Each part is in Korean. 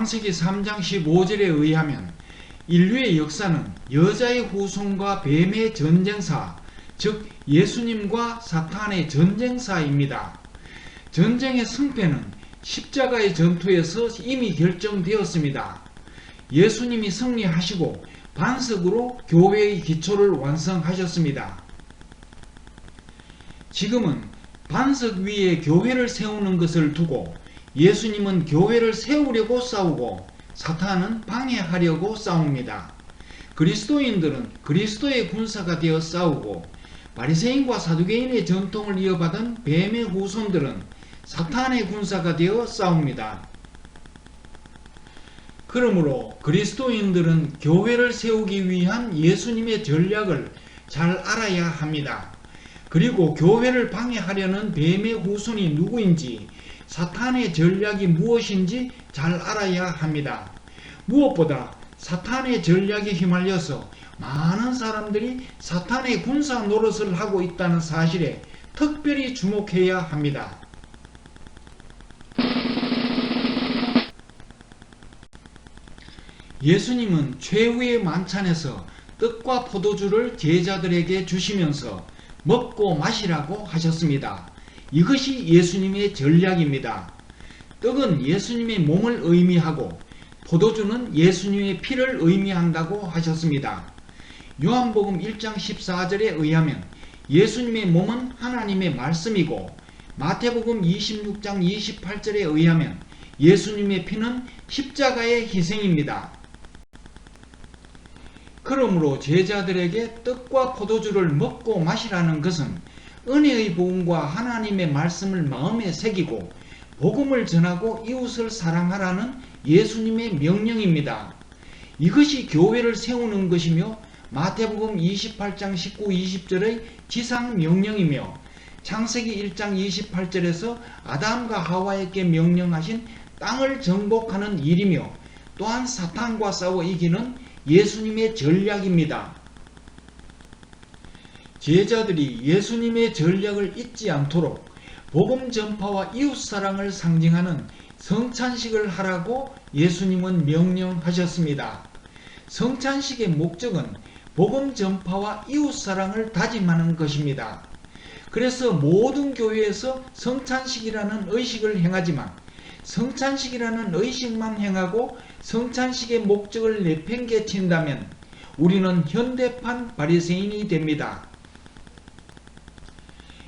창세기 3장 15절에 의하면 인류의 역사는 여자의 후손과 뱀의 전쟁사, 즉 예수님과 사탄의 전쟁사입니다. 전쟁의 승패는 십자가의 전투에서 이미 결정되었습니다. 예수님이 승리하시고 반석으로 교회의 기초를 완성하셨습니다. 지금은 반석 위에 교회를 세우는 것을 두고 예수님은 교회를 세우려고 싸우고 사탄은 방해하려고 싸웁니다. 그리스도인들은 그리스도의 군사가 되어 싸우고 바리새인과 사두개인의 전통을 이어받은 뱀의 후손들은 사탄의 군사가 되어 싸웁니다. 그러므로 그리스도인들은 교회를 세우기 위한 예수님의 전략을 잘 알아야 합니다. 그리고 교회를 방해하려는 뱀의 후손이 누구인지, 사탄의 전략이 무엇인지 잘 알아야 합니다. 무엇보다 사탄의 전략에 휘말려서 많은 사람들이 사탄의 군사 노릇을 하고 있다는 사실에 특별히 주목해야 합니다. 예수님은 최후의 만찬에서 떡과 포도주를 제자들에게 주시면서 먹고 마시라고 하셨습니다. 이것이 예수님의 전략입니다. 떡은 예수님의 몸을 의미하고 포도주는 예수님의 피를 의미한다고 하셨습니다. 요한복음 1장 14절에 의하면 예수님의 몸은 하나님의 말씀이고 마태복음 26장 28절에 의하면 예수님의 피는 십자가의 희생입니다. 그러므로 제자들에게 떡과 포도주를 먹고 마시라는 것은 은혜의 복음과 하나님의 말씀을 마음에 새기고 복음을 전하고 이웃을 사랑하라는 예수님의 명령입니다. 이것이 교회를 세우는 것이며 마태복음 28장 19, 20절의 지상 명령이며 창세기 1장 28절에서 아담과 하와에게 명령하신 땅을 정복하는 일이며 또한 사탄과 싸워 이기는 예수님의 전략입니다. 제자들이 예수님의 전략을 잊지 않도록 복음 전파와 이웃사랑을 상징하는 성찬식을 하라고 예수님은 명령하셨습니다. 성찬식의 목적은 복음 전파와 이웃사랑을 다짐하는 것입니다. 그래서 모든 교회에서 성찬식이라는 의식을 행하지만 성찬식이라는 의식만 행하고 성찬식의 목적을 내팽개친다면 우리는 현대판 바리새인이 됩니다.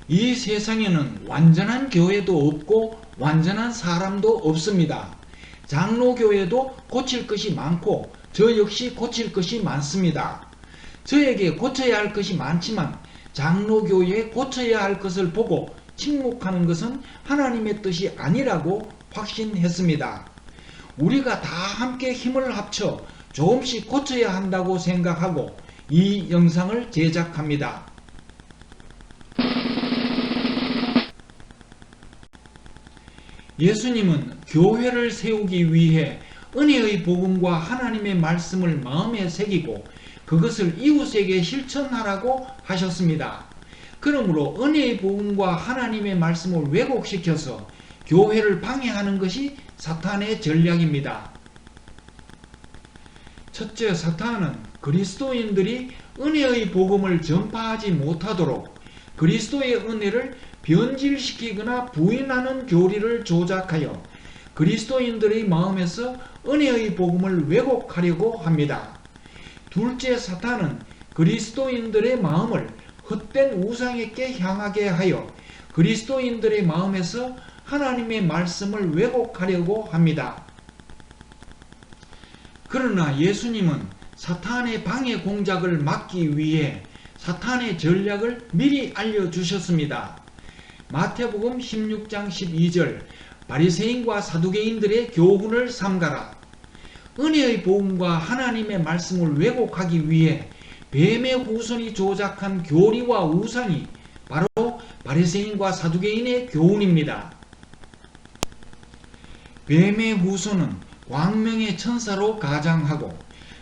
이 세상에는 완전한 교회도 없고 완전한 사람도 없습니다. 장로교회도 고칠 것이 많고 저 역시 고칠 것이 많습니다. 저에게 고쳐야 할 것이 많지만 장로교회에 고쳐야 할 것을 보고 침묵하는 것은 하나님의 뜻이 아니라고 확신했습니다. 우리가 다 함께 힘을 합쳐 조금씩 고쳐야 한다고 생각하고 이 영상을 제작합니다. 예수님은 교회를 세우기 위해 은혜의 복음과 하나님의 말씀을 마음에 새기고 그것을 이웃에게 실천하라고 하셨습니다. 그러므로 은혜의 복음과 하나님의 말씀을 왜곡시켜서 교회를 방해하는 것이 사탄의 전략입니다. 첫째, 사탄은 그리스도인들이 은혜의 복음을 전파하지 못하도록 그리스도의 은혜를 변질시키거나 부인하는 교리를 조작하여 그리스도인들의 마음에서 은혜의 복음을 왜곡하려고 합니다. 둘째, 사탄은 그리스도인들의 마음을 헛된 우상에게 향하게 하여 그리스도인들의 마음에서 하나님의 말씀을 왜곡하려고 합니다. 그러나 예수님은 사탄의 방해 공작을 막기 위해 사탄의 전략을 미리 알려주셨습니다. 마태복음 16장 12절 바리새인과 사두개인들의 교훈을 삼가라. 은혜의 복음과 하나님의 말씀을 왜곡하기 위해 뱀의 후손이 조작한 교리와 우상이 바로 바리새인과 사두개인의 교훈입니다. 뱀의 후손은 광명의 천사로 가장하고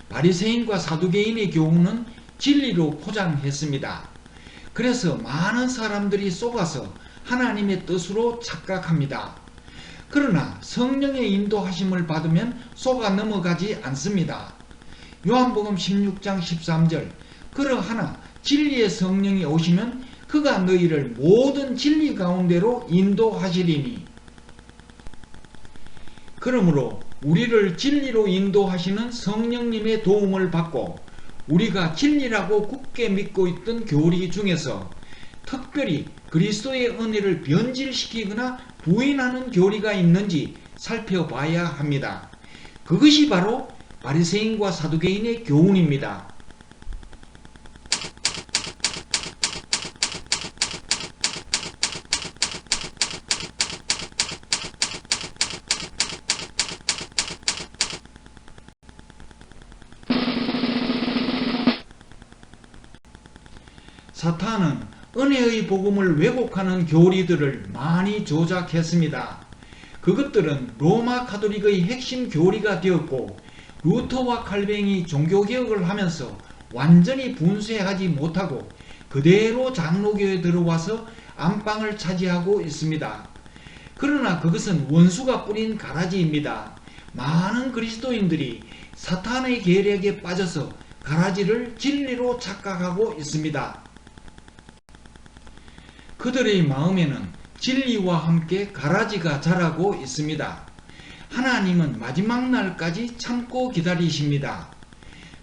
바리새인과 사두개인의 교훈은 진리로 포장했습니다. 그래서 많은 사람들이 속아서 하나님의 뜻으로 착각합니다. 그러나 성령의 인도하심을 받으면 속아 넘어가지 않습니다. 요한복음 16장 13절 그러하나 진리의 성령이 오시면 그가 너희를 모든 진리 가운데로 인도하시리니. 그러므로 우리를 진리로 인도하시는 성령님의 도움을 받고 우리가 진리라고 굳게 믿고 있던 교리 중에서 특별히 그리스도의 은혜를 변질시키거나 부인하는 교리가 있는지 살펴봐야 합니다. 그것이 바로 바리새인과 사두개인의 교훈입니다. 사탄은 은혜의 복음을 왜곡하는 교리들을 많이 조작했습니다. 그것들은 로마 가톨릭의 핵심 교리가 되었고 루터와 칼뱅이 종교개혁을 하면서 완전히 분쇄하지 못하고 그대로 장로교에 들어와서 안방을 차지하고 있습니다. 그러나 그것은 원수가 뿌린 가라지입니다. 많은 그리스도인들이 사탄의 계략에 빠져서 가라지를 진리로 착각하고 있습니다. 그들의 마음에는 진리와 함께 가라지가 자라고 있습니다. 하나님은 마지막 날까지 참고 기다리십니다.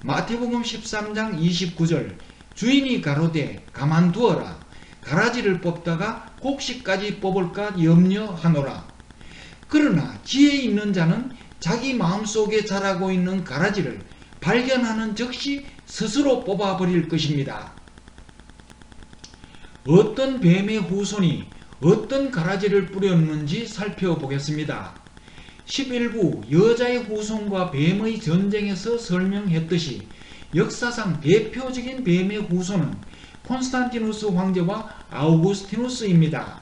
마태복음 13장 29절 주인이 가로되 가만두어라 가라지를 뽑다가 곡식까지 뽑을까 염려하노라. 그러나 지혜 있는 자는 자기 마음속에 자라고 있는 가라지를 발견하는 즉시 스스로 뽑아버릴 것입니다. 어떤 뱀의 후손이 어떤 가라지를 뿌렸는지 살펴보겠습니다. 11부 여자의 후손과 뱀의 전쟁에서 설명했듯이 역사상 대표적인 뱀의 후손은 콘스탄티누스 황제와 아우구스티누스입니다.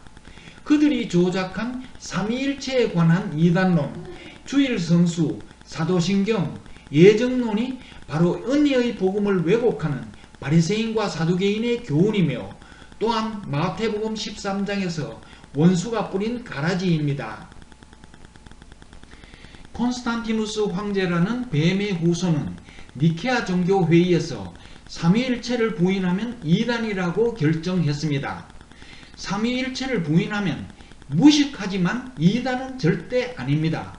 그들이 조작한 삼위일체에 관한 이단론, 주일성수, 사도신경, 예정론이 바로 은혜의 복음을 왜곡하는 바리새인과 사두개인의 교훈이며 또한 마태복음 13장에서 원수가 뿌린 가라지입니다. 콘스탄티누스 황제라는 뱀의 후손은 니케아 종교회의에서 삼위일체를 부인하면 이단이라고 결정했습니다. 삼위일체를 부인하면 무식하지만 이단은 절대 아닙니다.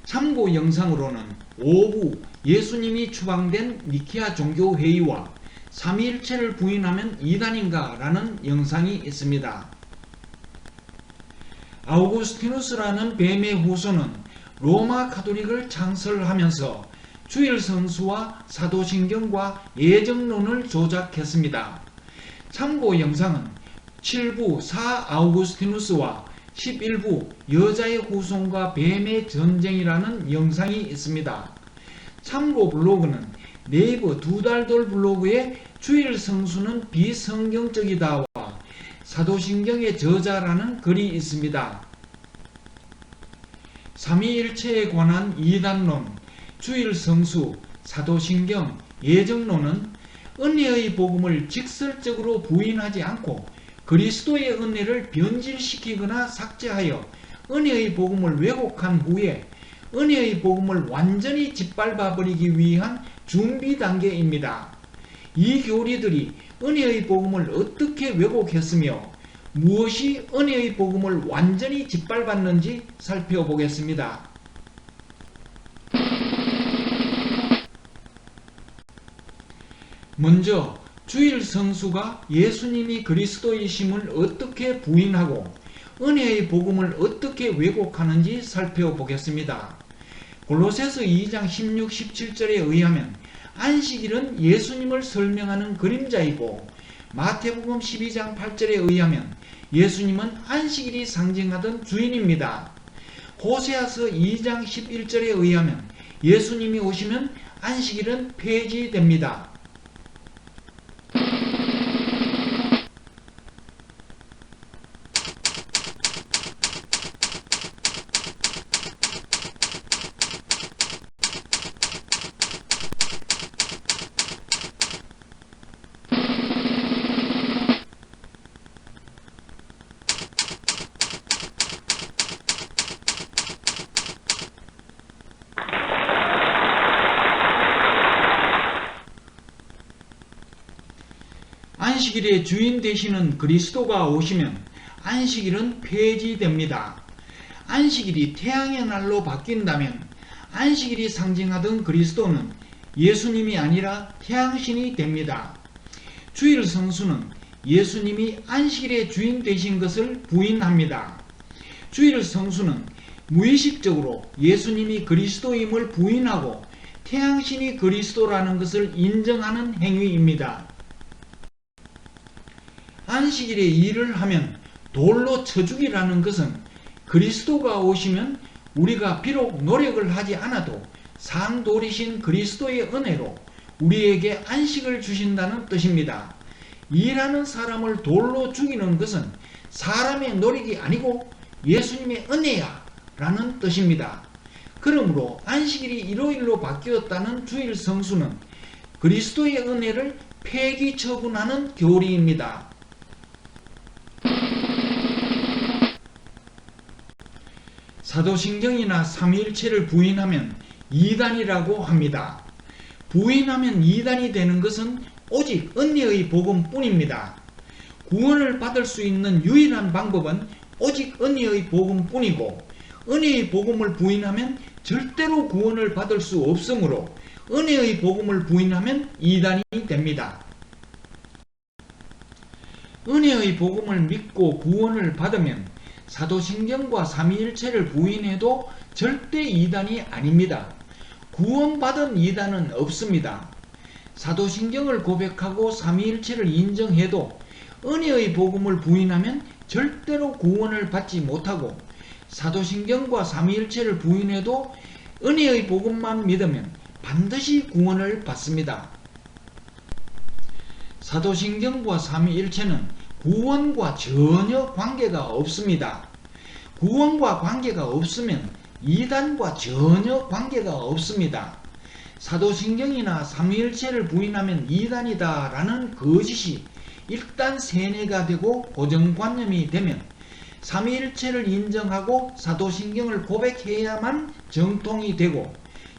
참고 영상으로는 5부 예수님이 추방된 니케아 종교회의와 삼위일체를 부인하면 이단인가 라는 영상이 있습니다. 아우구스티누스라는 뱀의 후손은 로마 가톨릭을 창설하면서 주일성수와 사도신경과 예정론을 조작했습니다. 참고 영상은 7부 사 아우구스티누스와 11부 여자의 후손과 뱀의 전쟁이라는 영상이 있습니다. 참고 블로그는 네이버 두달돌 블로그에 주일성수는 비성경적이다와 사도신경의 저자라는 글이 있습니다. 삼위일체에 관한 이단론, 주일성수, 사도신경, 예정론은 은혜의 복음을 직설적으로 부인하지 않고 그리스도의 은혜를 변질시키거나 삭제하여 은혜의 복음을 왜곡한 후에 은혜의 복음을 완전히 짓밟아 버리기 위한 준비 단계입니다. 이 교리들이 은혜의 복음을 어떻게 왜곡했으며 무엇이 은혜의 복음을 완전히 짓밟았는지 살펴보겠습니다. 먼저 주일성수가 예수님이 그리스도이심을 어떻게 부인하고 은혜의 복음을 어떻게 왜곡하는지 살펴보겠습니다. 골로새서 2장 16, 17절에 의하면 안식일은 예수님을 설명하는 그림자이고 마태복음 12장 8절에 의하면 예수님은 안식일이 상징하던 주인입니다. 호세아서 2장 11절에 의하면 예수님이 오시면 안식일은 폐지됩니다. 안식일의 주인 되시는 그리스도가 오시면 안식일은 폐지됩니다. 안식일이 태양의 날로 바뀐다면 안식일이 상징하던 그리스도는 예수님이 아니라 태양신이 됩니다. 주일 성수는 예수님이 안식일의 주인 되신 것을 부인합니다. 주일 성수는 무의식적으로 예수님이 그리스도임을 부인하고 태양신이 그리스도라는 것을 인정하는 행위입니다. 안식일에 일을 하면 돌로 쳐 죽이라는 것은 그리스도가 오시면 우리가 비록 노력을 하지 않아도 상돌이신 그리스도의 은혜로 우리에게 안식을 주신다는 뜻입니다. 일하는 사람을 돌로 죽이는 것은 사람의 노력이 아니고 예수님의 은혜야 라는 뜻입니다. 그러므로 안식일이 일요일로 바뀌었다는 주일 성수는 그리스도의 은혜를 폐기 처분하는 교리입니다. 사도신경이나 삼위일체를 부인하면 이단이라고 합니다. 부인하면 이단이 되는 것은 오직 은혜의 복음뿐입니다. 구원을 받을 수 있는 유일한 방법은 오직 은혜의 복음뿐이고 은혜의 복음을 부인하면 절대로 구원을 받을 수 없으므로 은혜의 복음을 부인하면 이단이 됩니다. 은혜의 복음을 믿고 구원을 받으면 사도신경과 삼위일체를 부인해도 절대 이단이 아닙니다. 구원받은 이단은 없습니다. 사도신경을 고백하고 삼위일체를 인정해도 은혜의 복음을 부인하면 절대로 구원을 받지 못하고 사도신경과 삼위일체를 부인해도 은혜의 복음만 믿으면 반드시 구원을 받습니다. 사도신경과 삼위일체는 구원과 전혀 관계가 없습니다. 구원과 관계가 없으면 이단과 전혀 관계가 없습니다. 사도신경이나 삼위일체를 부인하면 이단이다 라는 거짓이 일단 세뇌가 되고 고정관념이 되면 삼위일체를 인정하고 사도신경을 고백해야만 정통이 되고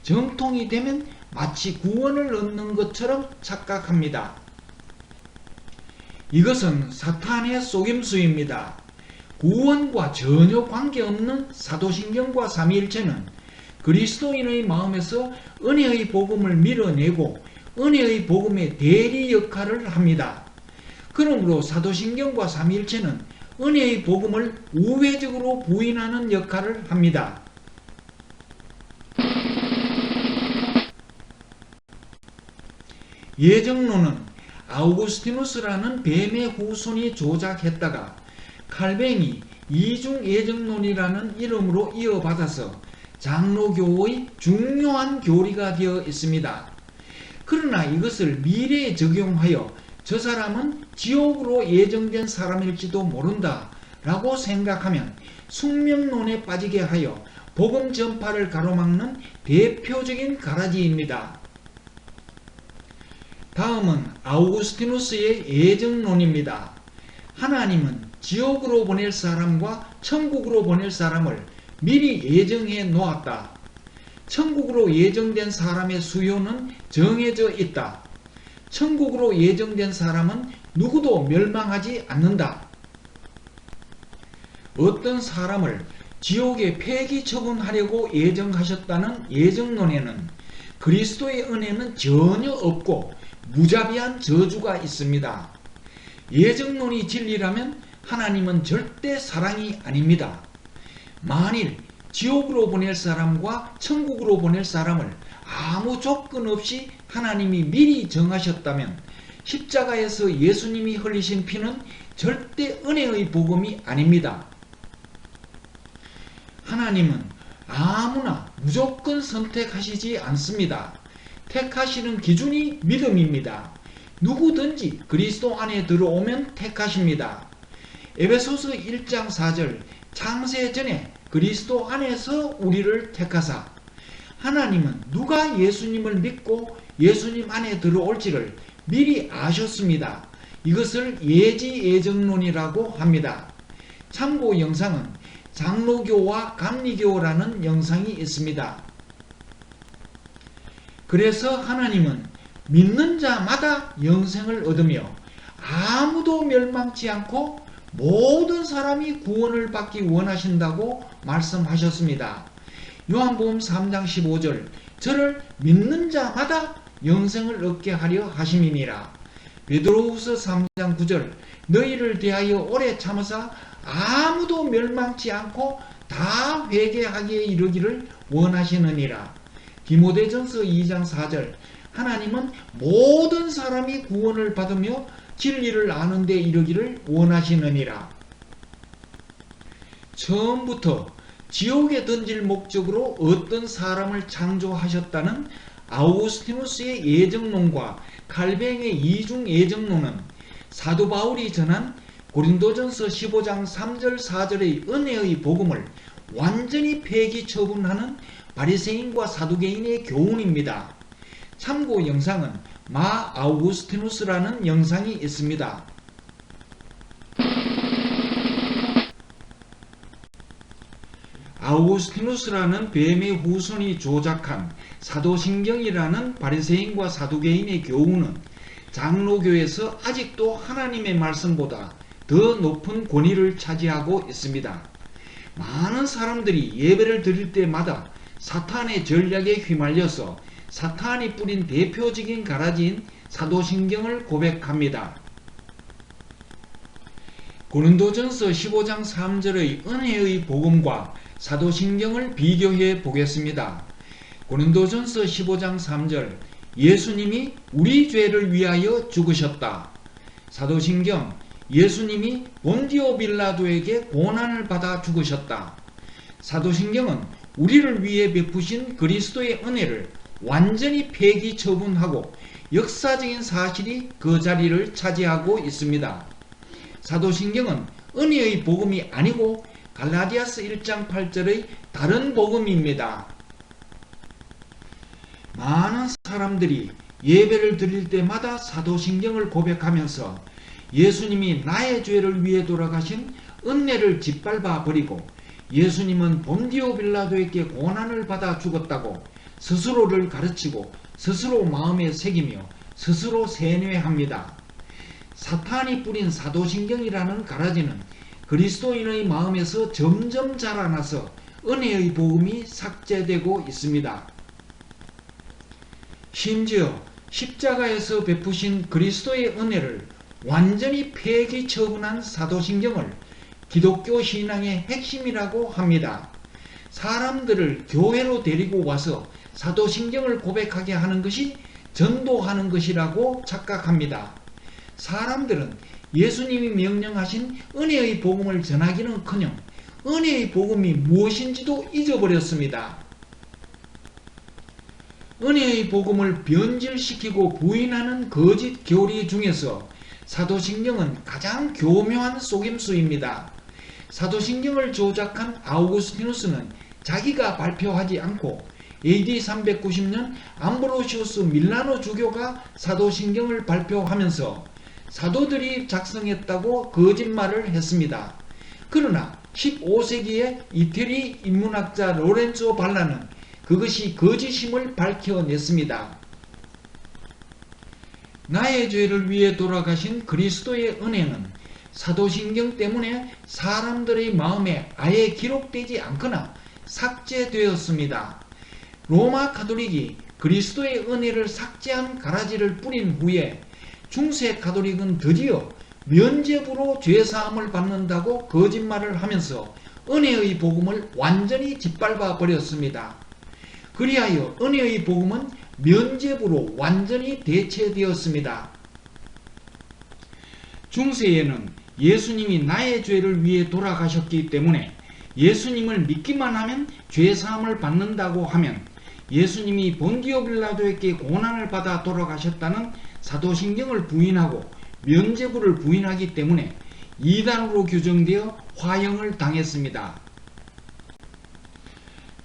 정통이 되면 마치 구원을 얻는 것처럼 착각합니다. 이것은 사탄의 속임수입니다. 구원과 전혀 관계없는 사도신경과 삼위일체는 그리스도인의 마음에서 은혜의 복음을 밀어내고 은혜의 복음의 대리 역할을 합니다. 그러므로 사도신경과 삼위일체는 은혜의 복음을 우회적으로 부인하는 역할을 합니다. 예정론은 아우구스티누스라는 뱀의 후손이 조작했다가 칼뱅이 이중예정론이라는 이름으로 이어받아서 장로교의 중요한 교리가 되어 있습니다. 그러나 이것을 미래에 적용하여 저 사람은 지옥으로 예정된 사람일지도 모른다 라고 생각하면 숙명론에 빠지게 하여 복음 전파를 가로막는 대표적인 가라지입니다. 다음은 아우구스티누스의 예정론입니다. 하나님은 지옥으로 보낼 사람과 천국으로 보낼 사람을 미리 예정해 놓았다. 천국으로 예정된 사람의 수요는 정해져 있다. 천국으로 예정된 사람은 누구도 멸망하지 않는다. 어떤 사람을 지옥에 폐기 처분하려고 예정하셨다는 예정론에는 그리스도의 은혜는 전혀 없고 무자비한 저주가 있습니다. 예정론이 진리라면 하나님은 절대 사랑이 아닙니다. 만일 지옥으로 보낼 사람과 천국으로 보낼 사람을 아무 조건 없이 하나님이 미리 정하셨다면 십자가에서 예수님이 흘리신 피는 절대 은혜의 복음이 아닙니다. 하나님은 아무나 무조건 선택하시지 않습니다. 택하시는 기준이 믿음입니다. 누구든지 그리스도 안에 들어오면 택하십니다. 에베소서 1장 4절 창세 전에 그리스도 안에서 우리를 택하사 하나님은 누가 예수님을 믿고 예수님 안에 들어올지를 미리 아셨습니다. 이것을 예지예정론이라고 합니다. 참고 영상은 장로교와 감리교라는 영상이 있습니다. 그래서 하나님은 믿는 자마다 영생을 얻으며 아무도 멸망치 않고 모든 사람이 구원을 받기 원하신다고 말씀하셨습니다. 요한복음 3장 15절 저를 믿는 자마다 영생을 얻게 하려 하심이니라. 베드로후서 3장 9절 너희를 대하여 오래 참으사 아무도 멸망치 않고 다 회개하기에 이르기를 원하시느니라. 디모데전서 2장 4절 하나님은 모든 사람이 구원을 받으며 진리를 아는 데 이르기를 원하시느니라. 처음부터 지옥에 던질 목적으로 어떤 사람을 창조하셨다는 아우구스티누스의 예정론과 칼뱅의 이중 예정론은 사도 바울이 전한 고린도전서 15장 3절 4절의 은혜의 복음을 완전히 폐기 처분하는 바리새인과 사두개인의 교훈입니다. 참고 영상은 마 아우구스티누스라는 영상이 있습니다. 아우구스티누스라는 뱀의 후손이 조작한 사도신경이라는 바리새인과 사두개인의 교훈은 장로교에서 아직도 하나님의 말씀보다 더 높은 권위를 차지하고 있습니다. 많은 사람들이 예배를 드릴 때마다 사탄의 전략에 휘말려서 사탄이 뿌린 대표적인 가라지인 사도신경을 고백합니다. 고린도전서 15장 3절의 은혜의 복음과 사도신경을 비교해 보겠습니다. 고린도전서 15장 3절 예수님이 우리 죄를 위하여 죽으셨다. 사도신경 예수님이 본디오 빌라도에게 고난을 받아 죽으셨다. 사도신경은 우리를 위해 베푸신 그리스도의 은혜를 완전히 폐기 처분하고 역사적인 사실이 그 자리를 차지하고 있습니다. 사도신경은 은혜의 복음이 아니고 갈라디아서 1장 8절의 다른 복음입니다. 많은 사람들이 예배를 드릴 때마다 사도신경을 고백하면서 예수님이 나의 죄를 위해 돌아가신 은혜를 짓밟아 버리고 예수님은 본디오 빌라도에게 고난을 받아 죽었다고 스스로를 가르치고 스스로 마음에 새기며 스스로 세뇌합니다. 사탄이 뿌린 사도신경이라는 가라지는 그리스도인의 마음에서 점점 자라나서 은혜의 복음이 삭제되고 있습니다. 심지어 십자가에서 베푸신 그리스도의 은혜를 완전히 폐기 처분한 사도신경을 기독교 신앙의 핵심이라고 합니다. 사람들을 교회로 데리고 와서 사도신경을 고백하게 하는 것이 전도하는 것이라고 착각합니다. 사람들은 예수님이 명령하신 은혜의 복음을 전하기는커녕 은혜의 복음이 무엇인지도 잊어버렸습니다. 은혜의 복음을 변질시키고 부인하는 거짓 교리 중에서 사도신경은 가장 교묘한 속임수입니다. 사도신경을 조작한 아우구스티누스는 자기가 발표하지 않고 AD 390년 암브로시우스 밀라노 주교가 사도신경을 발표하면서 사도들이 작성했다고 거짓말을 했습니다. 그러나 15세기에 이태리 인문학자 로렌조 발라는 그것이 거짓임을 밝혀냈습니다. 나의 죄를 위해 돌아가신 그리스도의 은혜는 사도신경 때문에 사람들의 마음에 아예 기록되지 않거나 삭제되었습니다. 로마 가톨릭이 그리스도의 은혜를 삭제한 가라지를 뿌린 후에 중세 가톨릭은 드디어 면죄부로 죄사함을 받는다고 거짓말을 하면서 은혜의 복음을 완전히 짓밟아 버렸습니다. 그리하여 은혜의 복음은 면죄부로 완전히 대체되었습니다. 중세에는 예수님이 나의 죄를 위해 돌아가셨기 때문에 예수님을 믿기만 하면 죄사함을 받는다고 하면 예수님이 본디오 빌라도에게 고난을 받아 돌아가셨다는 사도신경을 부인하고 면죄부를 부인하기 때문에 이단으로 규정되어 화형을 당했습니다.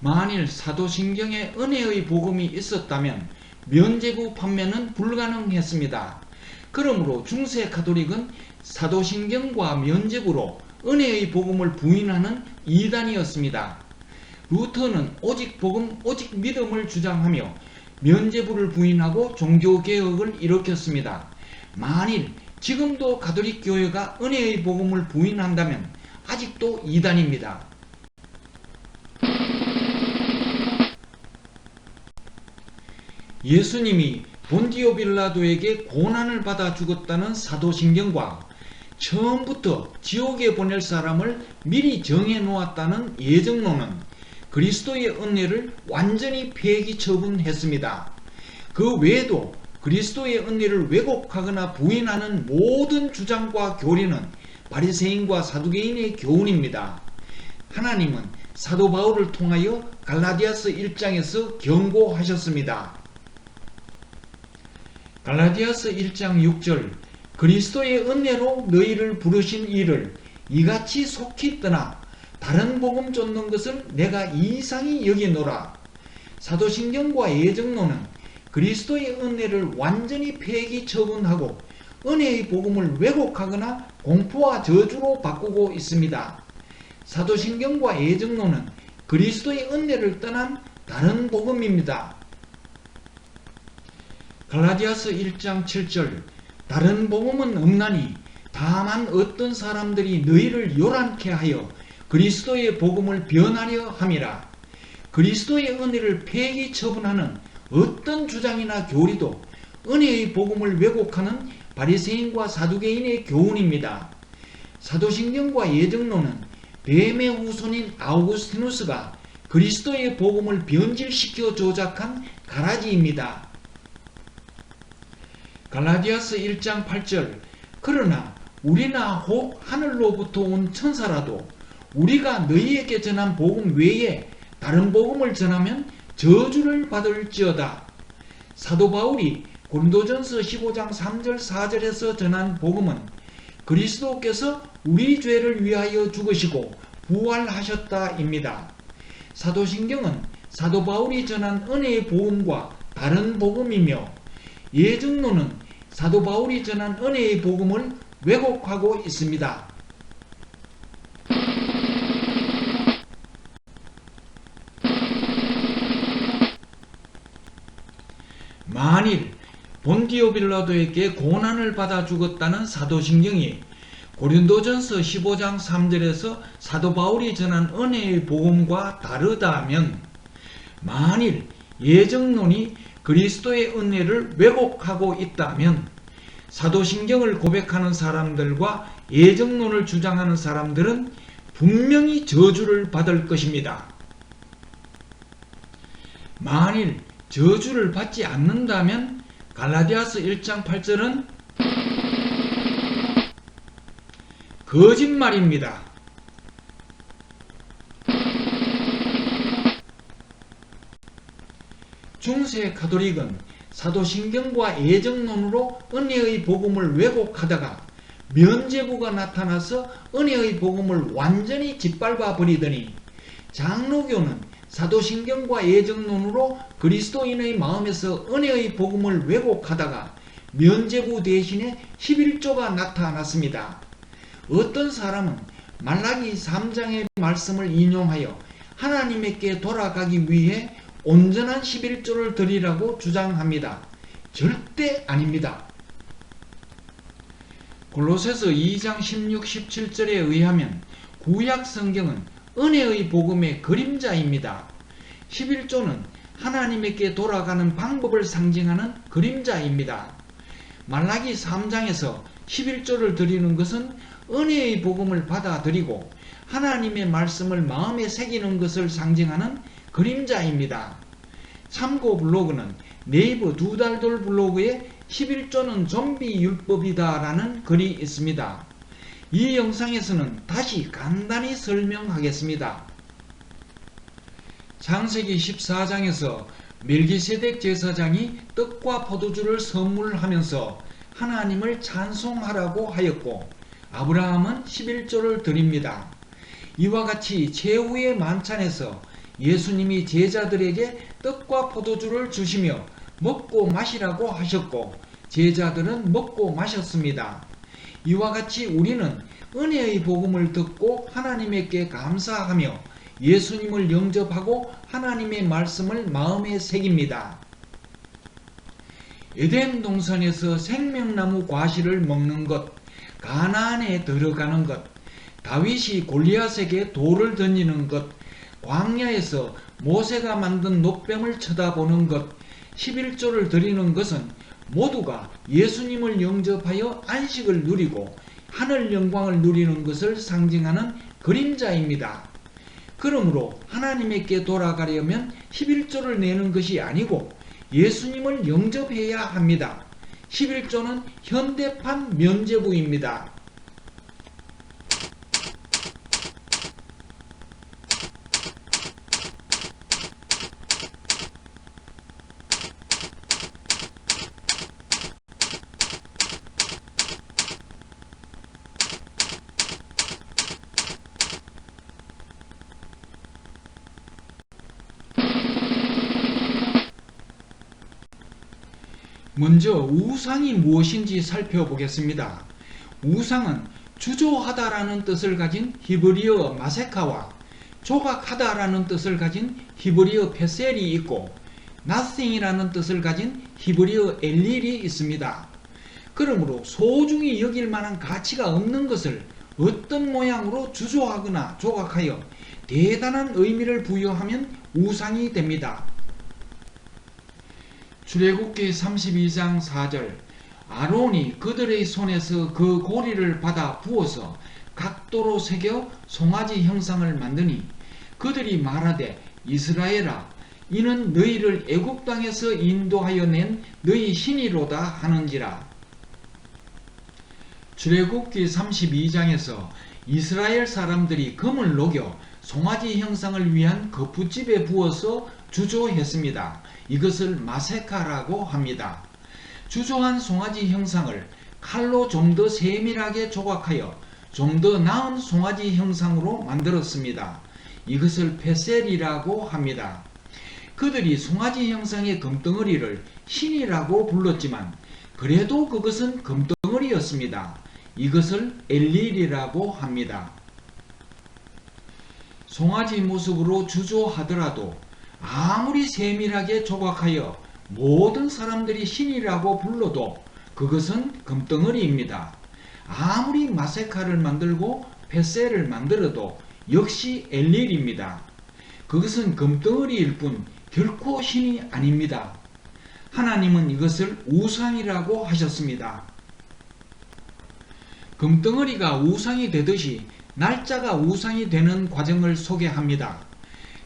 만일 사도신경에 은혜의 복음이 있었다면 면죄부 판매는 불가능했습니다. 그러므로 중세 가톨릭은 사도신경과 면죄부로 은혜의 복음을 부인하는 이단이었습니다. 루터는 오직 복음, 오직 믿음을 주장하며 면죄부를 부인하고 종교개혁을 일으켰습니다. 만일 지금도 가톨릭 교회가 은혜의 복음을 부인한다면 아직도 이단입니다. 예수님이 본디오 빌라도에게 고난을 받아 죽었다는 사도신경과 처음부터 지옥에 보낼 사람을 미리 정해 놓았다는 예정론은 그리스도의 은혜를 완전히 폐기 처분했습니다. 그 외에도 그리스도의 은혜를 왜곡하거나 부인하는 모든 주장과 교리는 바리새인과 사두개인의 교훈입니다. 하나님은 사도 바울을 통하여 갈라디아서 1장에서 경고하셨습니다. 갈라디아서 1장 6절 그리스도의 은혜로 너희를 부르신 이를 이같이 속히 떠나 다른 복음 쫓는 것을 내가 이상히 여기노라. 사도신경과 예정론은 그리스도의 은혜를 완전히 폐기 처분하고 은혜의 복음을 왜곡하거나 공포와 저주로 바꾸고 있습니다. 사도신경과 예정론은 그리스도의 은혜를 떠난 다른 복음입니다. 갈라디아서 1장 7절 다른 복음은 없나니 다만 어떤 사람들이 너희를 요란케 하여 그리스도의 복음을 변하려 함이라. 그리스도의 은혜를 폐기 처분하는 어떤 주장이나 교리도 은혜의 복음을 왜곡하는 바리새인과 사두개인의 교훈입니다. 사도신경과 예정론은 뱀의 후손인 아우구스티누스가 그리스도의 복음을 변질시켜 조작한 가라지입니다. 갈라디아서 1장 8절 그러나 우리나 혹 하늘로부터 온 천사라도 우리가 너희에게 전한 복음 외에 다른 복음을 전하면 저주를 받을지어다. 사도 바울이 고린도전서 15장 3절 4절에서 전한 복음은 그리스도께서 우리 죄를 위하여 죽으시고 부활하셨다입니다. 사도신경은 사도 바울이 전한 은혜의 복음과 다른 복음이며 예정론은 사도 바울이 전한 은혜의 복음을 왜곡하고 있습니다. 만일 본디오 빌라도에게 고난을 받아 죽었다는 사도신경이 고린도전서 15장 3절에서 사도 바울이 전한 은혜의 복음과 다르다면 만일 예정론이 그리스도의 은혜를 왜곡하고 있다면 사도신경을 고백하는 사람들과 예정론을 주장하는 사람들은 분명히 저주를 받을 것입니다. 만일 저주를 받지 않는다면 갈라디아서 1장 8절은 거짓말입니다. 중세 가톨릭은 사도신경과 예정론으로 은혜의 복음을 왜곡하다가 면죄부가 나타나서 은혜의 복음을 완전히 짓밟아 버리더니 장로교는 사도신경과 예정론으로 그리스도인의 마음에서 은혜의 복음을 왜곡하다가 면죄부 대신에 11조가 나타났습니다. 어떤 사람은 말라기 3장의 말씀을 인용하여 하나님께 돌아가기 위해 온전한 11조를 드리라고 주장합니다. 절대 아닙니다. 골로새서 2장 16, 17절에 의하면 구약 성경은 은혜의 복음의 그림자입니다. 11조는 하나님께 돌아가는 방법을 상징하는 그림자입니다. 말라기 3장에서 11조를 드리는 것은 은혜의 복음을 받아들이고 하나님의 말씀을 마음에 새기는 것을 상징하는 그림자입니다. 참고 블로그는 네이버 두달돌 블로그에 11조는 좀비 율법이다 라는 글이 있습니다. 이 영상에서는 다시 간단히 설명하겠습니다. 창세기 14장에서 멜기세덱 제사장이 떡과 포도주를 선물하면서 하나님을 찬송하라고 하였고 아브라함은 11조를 드립니다. 이와 같이 최후의 만찬에서 예수님이 제자들에게 떡과 포도주를 주시며 먹고 마시라고 하셨고 제자들은 먹고 마셨습니다. 이와 같이 우리는 은혜의 복음을 듣고 하나님께 감사하며 예수님을 영접하고 하나님의 말씀을 마음에 새깁니다. 에덴 동산에서 생명나무 과실을 먹는 것, 가나안에 들어가는 것, 다윗이 골리앗에게 돌을 던지는 것, 광야에서 모세가 만든 놋뱀을 쳐다보는 것, 11조를 드리는 것은 모두가 예수님을 영접하여 안식을 누리고 하늘 영광을 누리는 것을 상징하는 그림자입니다. 그러므로 하나님께 돌아가려면 11조를 내는 것이 아니고 예수님을 영접해야 합니다. 11조는 현대판 면죄부입니다. 먼저 우상이 무엇인지 살펴보겠습니다. 우상은 주조하다라는 뜻을 가진 히브리어 마세카와 조각하다라는 뜻을 가진 히브리어 페셀이 있고 nothing이라는 뜻을 가진 히브리어 엘릴이 있습니다. 그러므로 소중히 여길 만한 가치가 없는 것을 어떤 모양으로 주조하거나 조각하여 대단한 의미를 부여하면 우상이 됩니다. 출애굽기 32장 4절 아론이 그들의 손에서 그 고리를 받아 부어서 각도로 새겨 송아지 형상을 만드니 그들이 말하되 이스라엘아 이는 너희를 애굽 땅에서 인도하여 낸 너희 신이로다 하는지라. 출애굽기 32장에서 이스라엘 사람들이 금을 녹여 송아지 형상을 위한 거푸집에 부어서 주조했습니다. 이것을 마세카라고 합니다. 주조한 송아지 형상을 칼로 좀 더 세밀하게 조각하여 좀 더 나은 송아지 형상으로 만들었습니다. 이것을 페셀이라고 합니다. 그들이 송아지 형상의 금덩어리를 신이라고 불렀지만 그래도 그것은 금덩어리였습니다. 이것을 엘릴이라고 합니다. 송아지 모습으로 주조하더라도 아무리 세밀하게 조각하여 모든 사람들이 신이라고 불러도 그것은 금덩어리입니다. 아무리 마세카를 만들고 페셀을 만들어도 역시 엘릴입니다. 그것은 금덩어리일 뿐 결코 신이 아닙니다. 하나님은 이것을 우상이라고 하셨습니다. 금덩어리가 우상이 되듯이 날짜가 우상이 되는 과정을 소개합니다.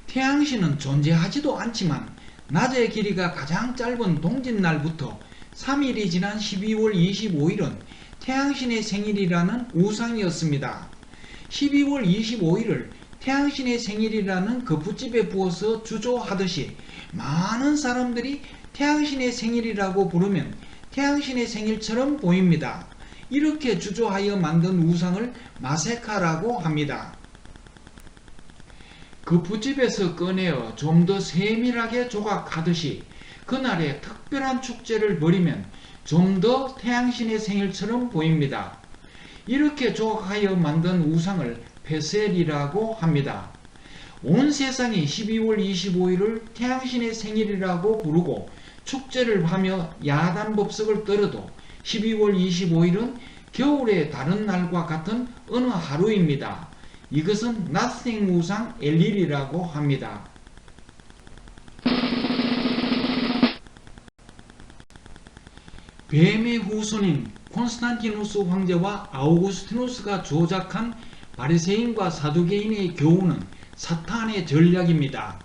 태양신은 존재하지도 않지만 낮의 길이가 가장 짧은 동짓날부터 3일이 지난 12월 25일은 태양신의 생일이라는 우상이었습니다. 12월 25일을 태양신의 생일이라는 거푸집에 부어서 주조하듯이 많은 사람들이 태양신의 생일이라고 부르면 태양신의 생일처럼 보입니다. 이렇게 주조하여 만든 우상을 마세카라고 합니다. 거푸집에서 꺼내어 좀 더 세밀하게 조각하듯이 그날에 특별한 축제를 벌이면 좀 더 태양신의 생일처럼 보입니다. 이렇게 조각하여 만든 우상을 페셀이라고 합니다. 온 세상이 12월 25일을 태양신의 생일이라고 부르고 축제를 하며 야단법석을 떨어도 12월 25일은 겨울의 다른 날과 같은 어느 하루입니다. 이것은 nothing 우상 엘릴이라고 합니다. 뱀의 후손인 콘스탄티누스 황제와 아우구스티누스가 조작한 바리새인과 사두개인의 교훈은 사탄의 전략입니다.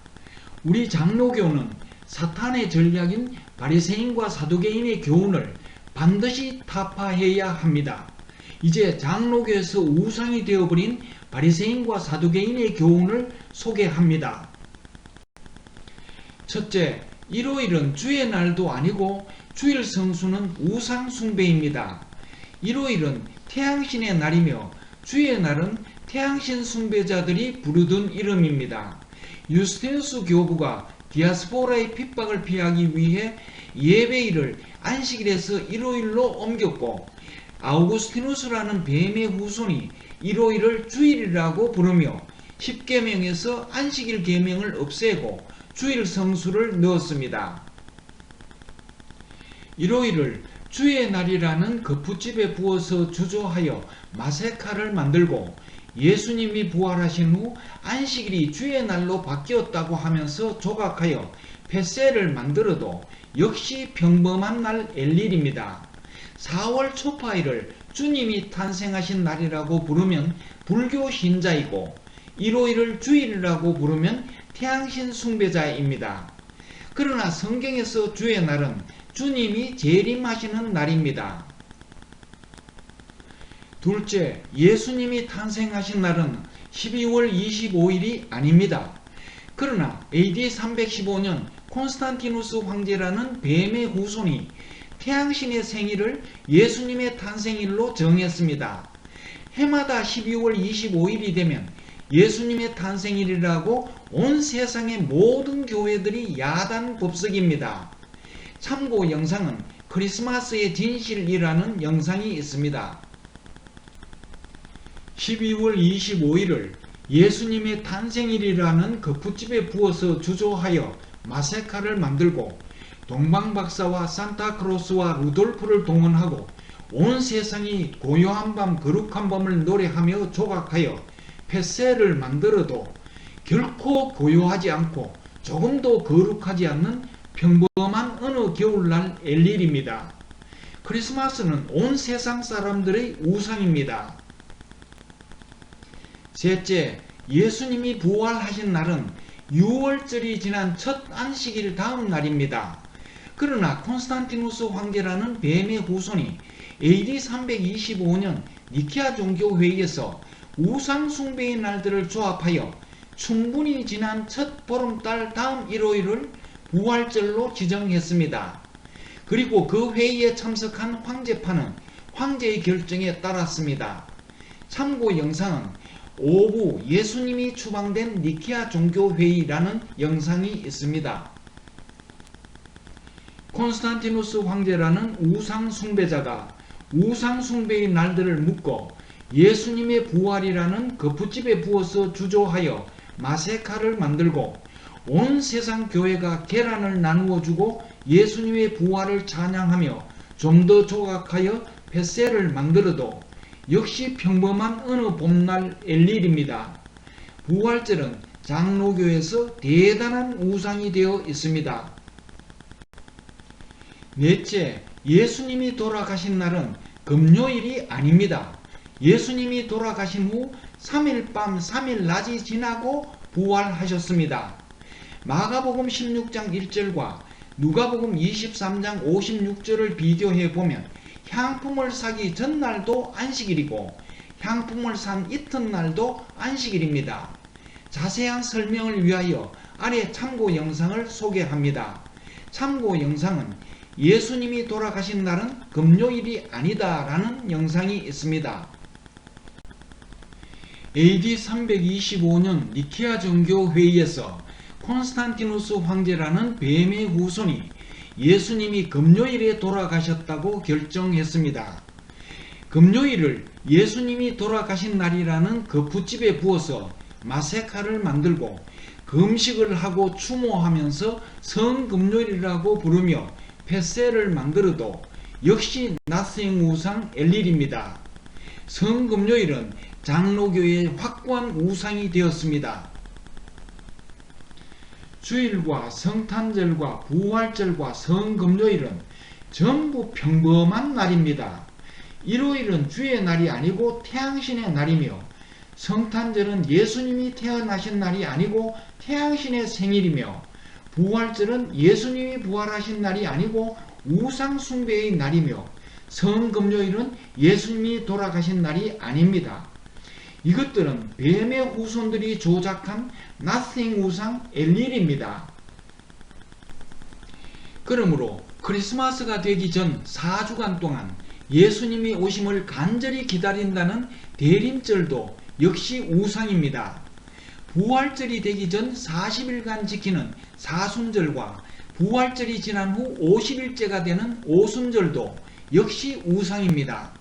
우리 장로교는 사탄의 전략인 바리새인과 사두개인의 교훈을 반드시 타파해야 합니다. 이제 장로교에서 우상이 되어버린 바리새인과 사두개인의 교훈을 소개합니다. 첫째, 일요일은 주의 날도 아니고 주일 성수는 우상 숭배입니다. 일요일은 태양신의 날이며 주의 날은 태양신 숭배자들이 부르던 이름입니다. 유스티누스 교부가 디아스포라의 핍박을 피하기 위해 예배일을 안식일에서 일요일로 옮겼고 아우구스티누스라는 뱀의 후손이 일요일을 주일이라고 부르며 십계명에서 안식일 계명을 없애고 주일 성수를 넣었습니다. 일요일을 주의 날이라는 거푸집에 부어서 주조하여 마세카를 만들고 예수님이 부활하신 후 안식일이 주의 날로 바뀌었다고 하면서 조각하여 펫세를 만들어도 역시 평범한 날 엘일입니다. 4월 초파일을 주님이 탄생하신 날이라고 부르면 불교 신자이고 일요일을 주일이라고 부르면 태양신 숭배자입니다. 그러나 성경에서 주의 날은 주님이 재림하시는 날입니다. 둘째, 예수님이 탄생하신 날은 12월 25일이 아닙니다. 그러나 AD 315년 콘스탄티누스 황제라는 뱀의 후손이 태양신의 생일을 예수님의 탄생일로 정했습니다. 해마다 12월 25일이 되면 예수님의 탄생일이라고 온 세상의 모든 교회들이 야단법석입니다. 참고 영상은 크리스마스의 진실이라는 영상이 있습니다. 12월 25일을 예수님의 탄생일이라는 거푸집에 부어서 주조하여 마세카를 만들고 동방박사와 산타크로스와 루돌프를 동원하고 온 세상이 고요한 밤 거룩한 밤을 노래하며 조각하여 펫세를 만들어도 결코 고요하지 않고 조금도 거룩하지 않는 평범한 어느 겨울날 엘일입니다. 크리스마스는 온 세상 사람들의 우상입니다. 셋째, 예수님이 부활하신 날은 6월절이 지난 첫 안식일 다음 날입니다. 그러나 콘스탄티누스 황제라는 뱀의 후손이 AD 325년 니케아 종교회의에서 우상 숭배의 날들을 조합하여 충분히 지난 첫 보름달 다음 일요일을 부활절로 지정했습니다. 그리고 그 회의에 참석한 황제파는 황제의 결정에 따랐습니다. 참고 영상은 오후 예수님이 추방된 니케아 종교회의라는 영상이 있습니다. 콘스탄티누스 황제라는 우상 숭배자가 우상 숭배의 날들을 묶어 예수님의 부활이라는 거푸집에 부어서 주조하여 마세카를 만들고 온 세상 교회가 계란을 나누어 주고 예수님의 부활을 찬양하며 좀 더 조각하여 펫세를 만들어도 역시 평범한 어느 봄날 엘일입니다. 부활절은 장로교에서 대단한 우상이 되어 있습니다. 넷째, 예수님이 돌아가신 날은 금요일이 아닙니다. 예수님이 돌아가신 후 3일 밤 3일 낮이 지나고 부활하셨습니다. 마가복음 16장 1절과 누가복음 23장 56절을 비교해 보면 향품을 사기 전날도 안식일이고 향품을 산 이튿날도 안식일입니다. 자세한 설명을 위하여 아래 참고 영상을 소개합니다. 참고 영상은 예수님이 돌아가신 날은 금요일이 아니다 라는 영상이 있습니다. AD 325년 니케아 종교회의에서 콘스탄티누스 황제라는 뱀의 후손이 예수님이 금요일에 돌아가셨다고 결정했습니다. 금요일을 예수님이 돌아가신 날이라는 거푸집에 부어서 마세카를 만들고 금식을 하고 추모하면서 성금요일이라고 부르며 펫세를 만들어도 역시 낫생 우상 엘일입니다. 성금요일은 장로교의 확고한 우상이 되었습니다. 주일과 성탄절과 부활절과 성금요일은 전부 평범한 날입니다. 일요일은 주의 날이 아니고 태양신의 날이며 성탄절은 예수님이 태어나신 날이 아니고 태양신의 생일이며 부활절은 예수님이 부활하신 날이 아니고 우상 숭배의 날이며 성금요일은 예수님이 돌아가신 날이 아닙니다. 이것들은 뱀의 후손들이 조작한 낫생 우상 엘일입니다. 그러므로 크리스마스가 되기 전 4주간 동안 예수님이 오심을 간절히 기다린다는 대림절도 역시 우상입니다. 부활절이 되기 전 40일간 지키는 사순절과 부활절이 지난 후 50일째가 되는 오순절도 역시 우상입니다.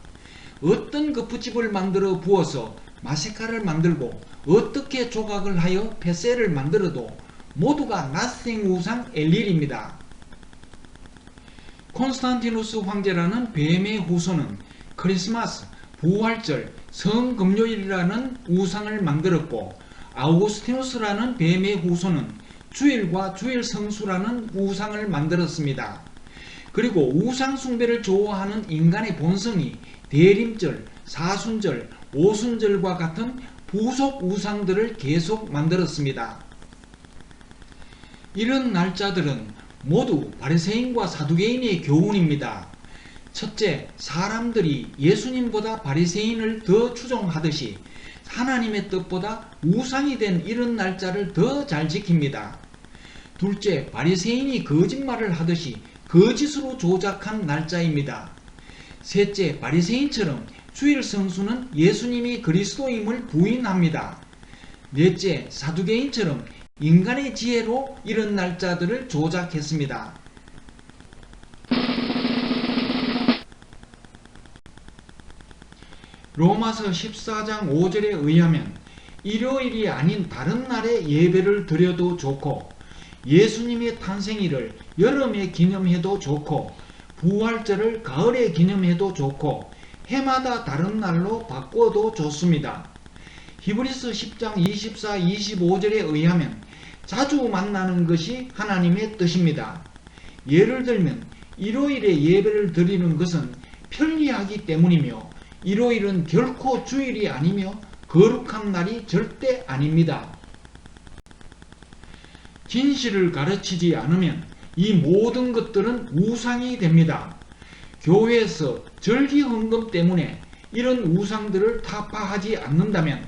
어떤 거푸집을 만들어 부어서 마세카를 만들고 어떻게 조각을 하여 펫세를 만들어도 모두가 낫생 우상 엘일입니다. 콘스탄티누스 황제라는 뱀의 후손은 크리스마스, 부활절, 성금요일이라는 우상을 만들었고, 아우구스티누스라는 뱀의 후손은 주일과 주일 성수라는 우상을 만들었습니다. 그리고 우상 숭배를 좋아하는 인간의 본성이 대림절, 사순절, 오순절과 같은 부속 우상들을 계속 만들었습니다. 이런 날짜들은 모두 바리새인과 사두개인의 교훈입니다. 첫째, 사람들이 예수님보다 바리새인을 더 추종하듯이 하나님의 뜻보다 우상이 된 이런 날짜를 더 잘 지킵니다. 둘째, 바리새인이 거짓말을 하듯이 거짓으로 조작한 날짜입니다. 셋째, 바리새인처럼 주일 성수는 예수님이 그리스도임을 부인합니다. 넷째, 사두개인처럼 인간의 지혜로 이런 날짜들을 조작했습니다. 로마서 14장 5절에 의하면 일요일이 아닌 다른 날에 예배를 드려도 좋고, 예수님의 탄생일을 여름에 기념해도 좋고, 부활절을 가을에 기념해도 좋고, 해마다 다른 날로 바꿔도 좋습니다. 히브리서 10장 24, 25절에 의하면 자주 만나는 것이 하나님의 뜻입니다. 예를 들면 일요일에 예배를 드리는 것은 편리하기 때문이며, 일요일은 결코 주일이 아니며 거룩한 날이 절대 아닙니다. 진실을 가르치지 않으면 이 모든 것들은 우상이 됩니다. 교회에서 절기헌금 때문에 이런 우상들을 타파하지 않는다면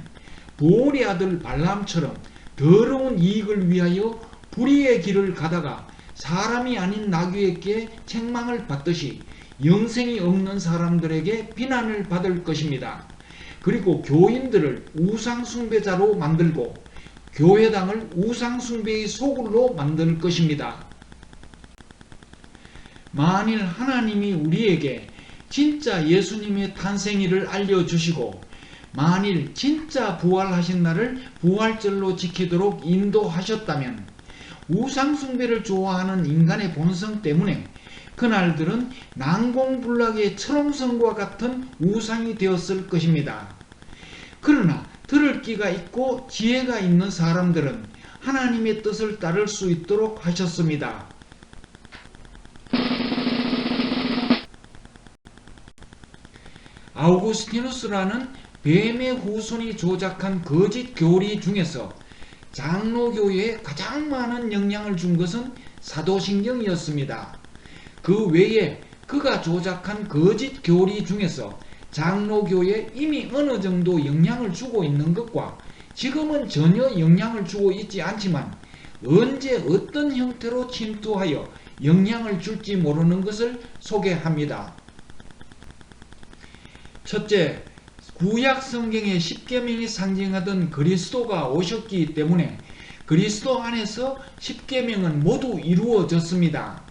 보올의 아들 발람처럼 더러운 이익을 위하여 불의의 길을 가다가 사람이 아닌 나귀에게 책망을 받듯이 영생이 없는 사람들에게 비난을 받을 것입니다. 그리고 교인들을 우상숭배자로 만들고 교회당을 우상숭배의 소굴로 만들 것입니다. 만일 하나님이 우리에게 진짜 예수님의 탄생일을 알려주시고, 만일 진짜 부활하신 날을 부활절로 지키도록 인도하셨다면 우상숭배를 좋아하는 인간의 본성 때문에 그날들은 난공불락의 철옹성과 같은 우상이 되었을 것입니다. 그러나 들을 귀가 있고 지혜가 있는 사람들은 하나님의 뜻을 따를 수 있도록 하셨습니다. 아우구스티누스라는 뱀의 후손이 조작한 거짓 교리 중에서 장로교회에 가장 많은 영향을 준 것은 사도신경이었습니다. 그 외에 그가 조작한 거짓 교리 중에서 장로교회에 이미 어느 정도 영향을 주고 있는 것과 지금은 전혀 영향을 주고 있지 않지만 언제 어떤 형태로 침투하여 영향을 줄지 모르는 것을 소개합니다. 첫째, 구약 성경의 십계명이 상징하던 그리스도가 오셨기 때문에 그리스도 안에서 십계명은 모두 이루어졌습니다.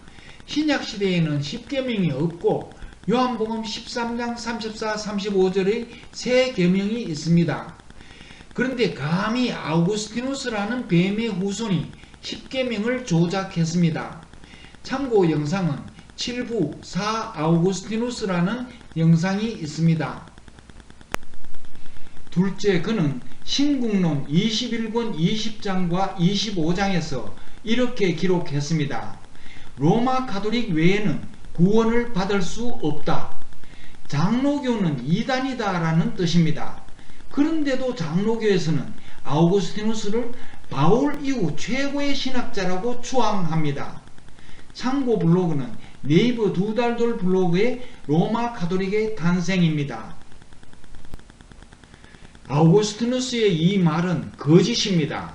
신약 시대에는 십계명이 없고 요한복음 13장 34, 35절의 새 계명이 있습니다. 그런데 감히 아우구스티누스라는 뱀의 후손이 십계명을 조작했습니다. 참고 영상은 7부 4 아우구스티누스라는 영상이 있습니다. 둘째, 그는 신국론 21권 20장과 25장에서 이렇게 기록했습니다. 로마 가톨릭 외에는 구원을 받을 수 없다. 장로교는 이단이다 라는 뜻입니다. 그런데도 장로교에서는 아우구스티누스를 바울 이후 최고의 신학자라고 추앙합니다. 참고 블로그는 네이버 두달돌 블로그의 로마 가톨릭의 탄생입니다. 아우구스티누스의 이 말은 거짓입니다.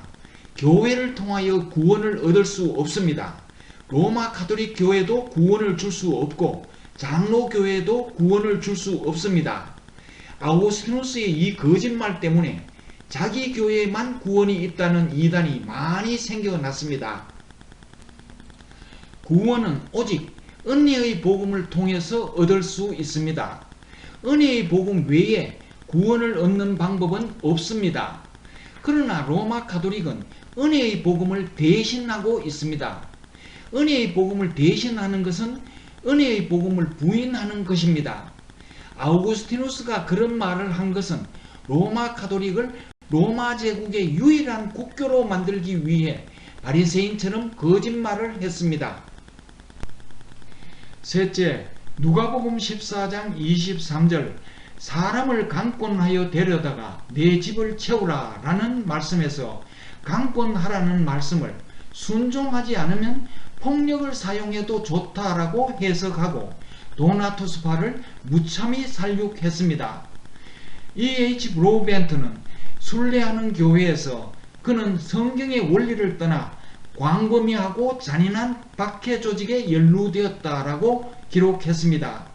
교회를 통하여 구원을 얻을 수 없습니다. 로마 가톨릭 교회도 구원을 줄 수 없고 장로교회도 구원을 줄 수 없습니다. 아우구스티누스의 이 거짓말 때문에 자기 교회에만 구원이 있다는 이단이 많이 생겨났습니다. 구원은 오직 은혜의 복음을 통해서 얻을 수 있습니다. 은혜의 복음 외에 구원을 얻는 방법은 없습니다. 그러나 로마 가톨릭은 은혜의 복음을 대신하고 있습니다. 은혜의 복음을 대신하는 것은 은혜의 복음을 부인하는 것입니다. 아우구스티누스가 그런 말을 한 것은 로마 가톨릭을 로마 제국의 유일한 국교로 만들기 위해 바리새인처럼 거짓말을 했습니다. 셋째, 누가복음 14장 23절 사람을 강권하여 데려다가 내 집을 채우라 라는 말씀에서 강권하라는 말씀을 순종하지 않으면 폭력을 사용해도 좋다라고 해석하고 도나투스파를 무참히 살육했습니다. E.H. 브로벤트는 순례하는 교회에서 그는 성경의 원리를 떠나 광범위하고 잔인한 박해 조직에 연루되었다라고 기록했습니다.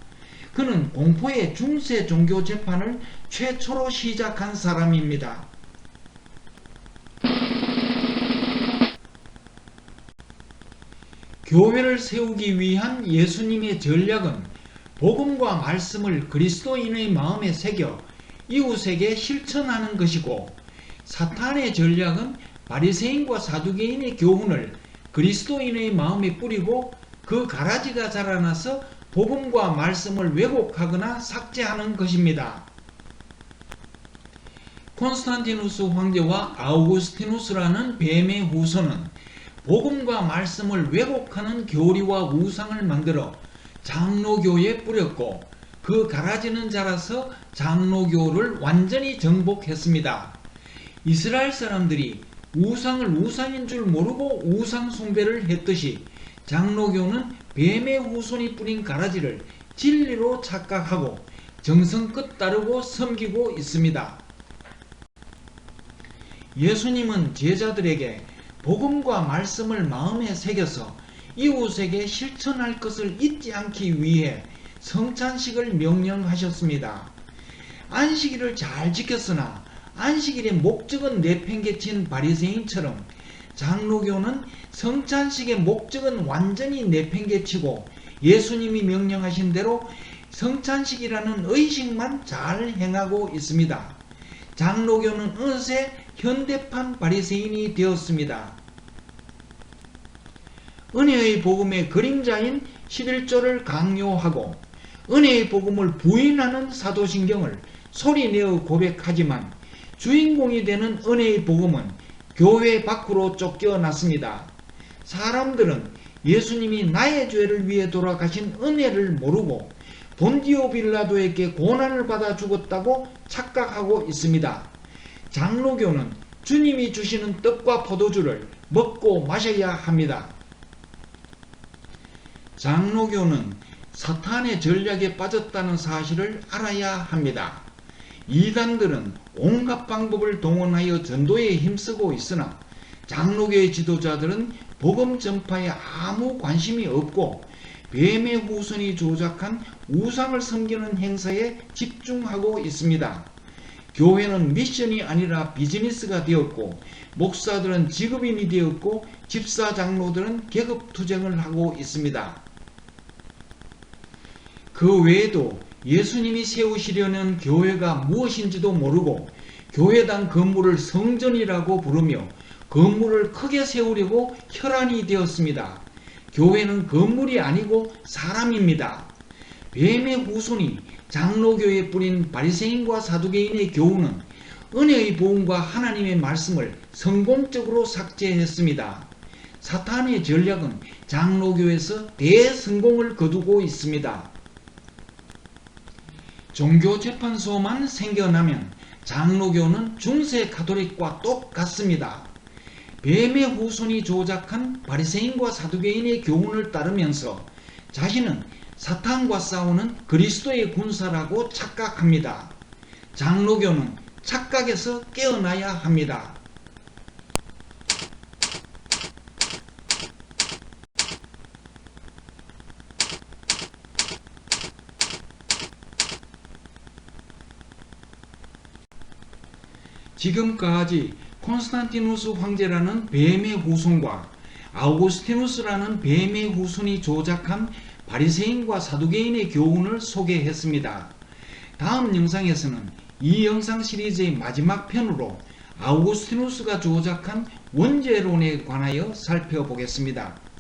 그는 공포의 중세 종교 재판을 최초로 시작한 사람입니다. 교회를 세우기 위한 예수님의 전략은 복음과 말씀을 그리스도인의 마음에 새겨 이웃에게 실천하는 것이고, 사탄의 전략은 바리새인과 사두개인의 교훈을 그리스도인의 마음에 뿌리고 그 가라지가 자라나서 복음과 말씀을 왜곡하거나 삭제하는 것입니다. 콘스탄티누스 황제와 아우구스티누스라는 뱀의 후손은 복음과 말씀을 왜곡하는 교리와 우상을 만들어 장로교에 뿌렸고, 그 가라지는 자라서 장로교를 완전히 정복했습니다. 이스라엘 사람들이 우상을 우상인 줄 모르고 우상 숭배를 했듯이 장로교는 뱀의 후손이 뿌린 가라지를 진리로 착각하고 정성껏 따르고 섬기고 있습니다. 예수님은 제자들에게 복음과 말씀을 마음에 새겨서 이웃에게 실천할 것을 잊지 않기 위해 성찬식을 명령하셨습니다. 안식일을 잘 지켰으나 안식일의 목적은 내팽개친 바리새인처럼 장로교는 성찬식의 목적은 완전히 내팽개치고 예수님이 명령하신 대로 성찬식이라는 의식만 잘 행하고 있습니다. 장로교는 어느새 현대판 바리새인이 되었습니다. 은혜의 복음의 그림자인 11조를 강요하고 은혜의 복음을 부인하는 사도신경을 소리내어 고백하지만 주인공이 되는 은혜의 복음은 교회 밖으로 쫓겨났습니다. 사람들은 예수님이 나의 죄를 위해 돌아가신 은혜를 모르고 본디오 빌라도에게 고난을 받아 죽었다고 착각하고 있습니다. 장로교는 주님이 주시는 떡과 포도주를 먹고 마셔야 합니다. 장로교는 사탄의 전략에 빠졌다는 사실을 알아야 합니다. 이단들은 온갖 방법을 동원하여 전도에 힘쓰고 있으나 장로교의 지도자들은 복음 전파에 아무 관심이 없고 뱀의 후손이 조작한 우상을 섬기는 행사에 집중하고 있습니다. 교회는 미션이 아니라 비즈니스가 되었고, 목사들은 직업인이 되었고, 집사 장로들은 계급투쟁을 하고 있습니다. 그 외에도 예수님이 세우시려는 교회가 무엇인지도 모르고 교회당 건물을 성전이라고 부르며 건물을 크게 세우려고 혈안이 되었습니다. 교회는 건물이 아니고 사람입니다. 뱀의 후손이 장로교에 뿌린 바리새인과 사두개인의 교훈은 은혜의 복음과 하나님의 말씀을 성공적으로 삭제했습니다. 사탄의 전략은 장로교에서 대성공을 거두고 있습니다. 종교재판소만 생겨나면 장로교는 중세 가톨릭과 똑같습니다. 뱀의 후손이 조작한 바리새인과 사두개인의 교훈을 따르면서 자신은 사탄과 싸우는 그리스도의 군사라고 착각합니다. 장로교는 착각에서 깨어나야 합니다. 지금까지 콘스탄티누스 황제라는 뱀의 후손과 아우구스티누스라는 뱀의 후손이 조작한 바리새인과 사두개인의 교훈을 소개했습니다. 다음 영상에서는 이 영상 시리즈의 마지막 편으로 아우구스티누스가 조작한 원죄론에 관하여 살펴보겠습니다.